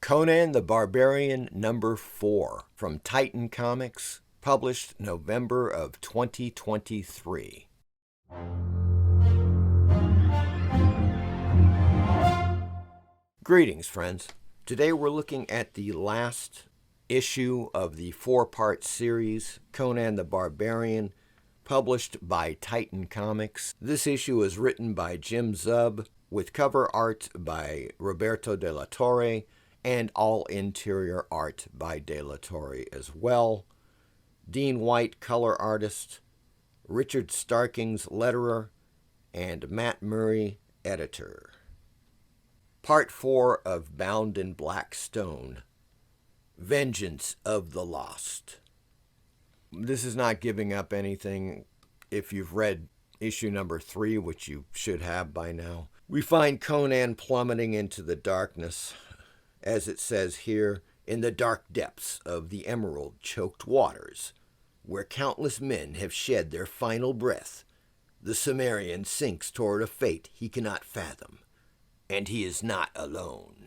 Conan the Barbarian number 4 from Titan Comics, published November of 2023. Greetings, friends. Today we're looking at the last issue of the 4-part series, Conan the Barbarian, published by Titan Comics. This issue is written by Jim Zub, with cover art by Roberto de la Torre, and all interior art by de la Torre as well. Dean White, color artist, Richard Starkings, letterer, and Matt Murray, editor. Part 4 of Bound in Black Stone, Vengeance of the Lost. This is not giving up anything if you've read issue number 3, which you should have by now. We find Conan plummeting into the darkness, as it says here, in the dark depths of the emerald-choked waters, where countless men have shed their final breath. The Cimmerian sinks toward a fate he cannot fathom, and he is not alone.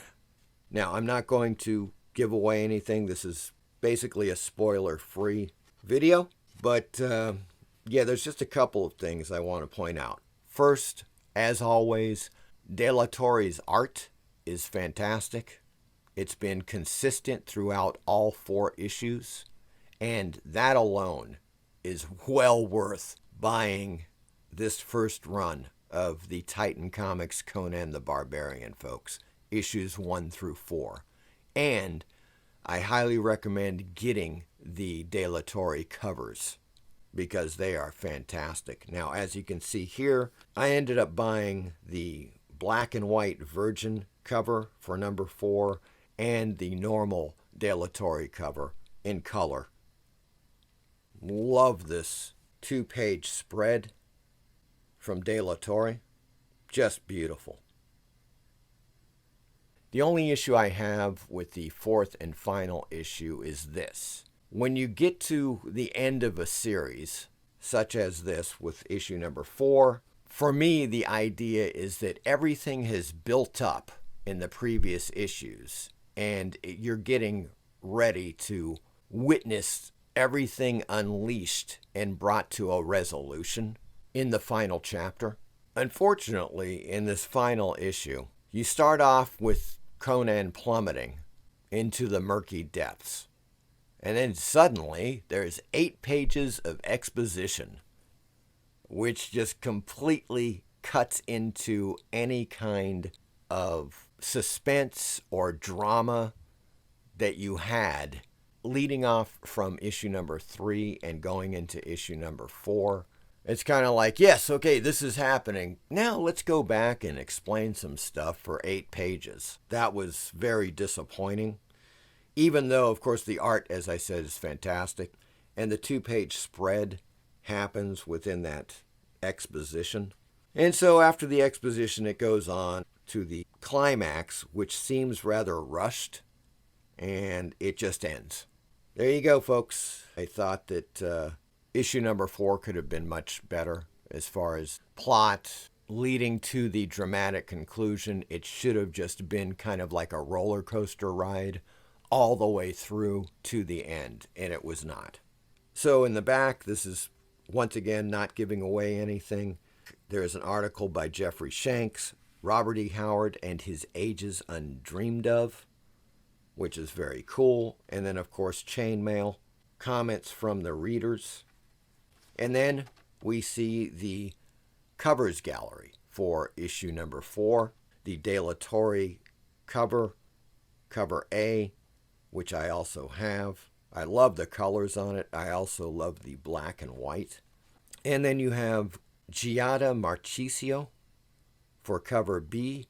Now, I'm not going to give away anything. This is basically a spoiler-free video, but yeah, there's just a couple of things I want to point out. First, as always, de la Torre's art is fantastic. It's been consistent throughout all 4 issues, and that alone is well worth buying this first run of the Titan Comics Conan the Barbarian, folks, issues 1 through 4. And I highly recommend getting the de la Torre covers because they are fantastic. Now, as you can see here, I ended up buying the black and white Virgin cover for number 4 and the normal de la Torre cover in color. Love this 2-page spread from de la Torre. Just beautiful. The only issue I have with the 4th and final issue is this. When you get to the end of a series, such as this with issue number 4, for me, the idea is that everything has built up in the previous issues, and you're getting ready to witness everything unleashed and brought to a resolution in the final chapter. Unfortunately, in this final issue, you start off with Conan plummeting into the murky depths. And then suddenly, there's 8 pages of exposition, which just completely cuts into any kind of suspense or drama that you had leading off from issue number 3 and going into issue number 4. It's kind of like, yes, okay, this is happening. Now let's go back and explain some stuff for 8 pages. That was very disappointing. Even though, of course, the art, as I said, is fantastic. And the 2-page spread happens within that exposition. And so after the exposition, it goes on to the climax, which seems rather rushed. And it just ends. There you go, folks. I thought that issue number 4 could have been much better as far as plot leading to the dramatic conclusion. It should have just been kind of like a roller coaster ride all the way through to the end, and it was not. So in the back, this is once again not giving away anything. There is an article by Jeffrey Shanks, Robert E. Howard, and His Ages Undreamed Of, which is very cool. And then, of course, chainmail, comments from the readers. And then we see the covers gallery for issue number 4, the de la Torre cover, cover A, which I also have. I love the colors on it. I also love the black and white. And then you have Giada Marchisio for cover B,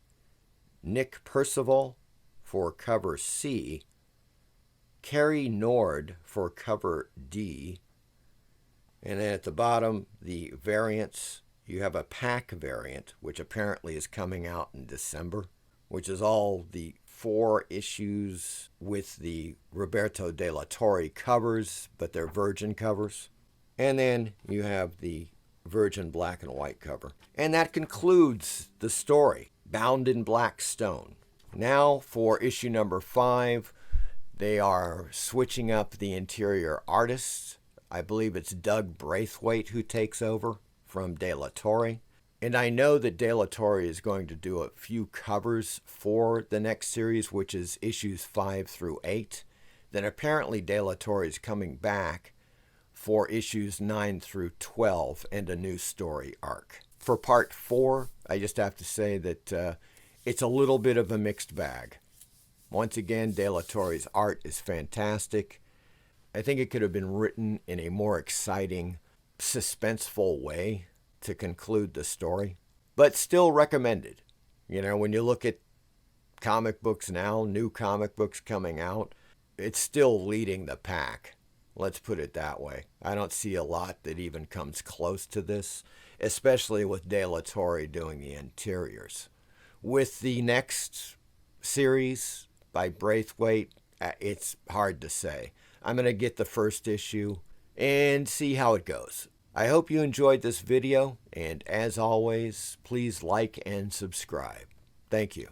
Nick Percival for cover C, Carrie Nord for cover D, and then at the bottom, the variants. You have a pack variant, which apparently is coming out in December, which is all the 4 issues with the Roberto de la Torre covers, but they're Virgin covers. And then you have the Virgin black and white cover. And that concludes the story, Bound in Black Stone. Now for issue number 5, they are switching up the interior artists. I believe it's Doug Braithwaite who takes over from De La Torre. And I know that De La Torre is going to do a few covers for the next series, which is issues 5 through 8. Then apparently De La Torre is coming back for issues 9 through 12 and a new story arc. For part 4, I just have to say that it's a little bit of a mixed bag. Once again, De La Torre's art is fantastic. I think it could have been written in a more exciting, suspenseful way to conclude the story, but still recommended. You know, when you look at comic books now, new comic books coming out, it's still leading the pack. Let's put it that way. I don't see a lot that even comes close to this, especially with De La Torre doing the interiors. With the next series by Braithwaite, it's hard to say. I'm going to get the first issue and see how it goes. I hope you enjoyed this video, and as always, please like and subscribe. Thank you.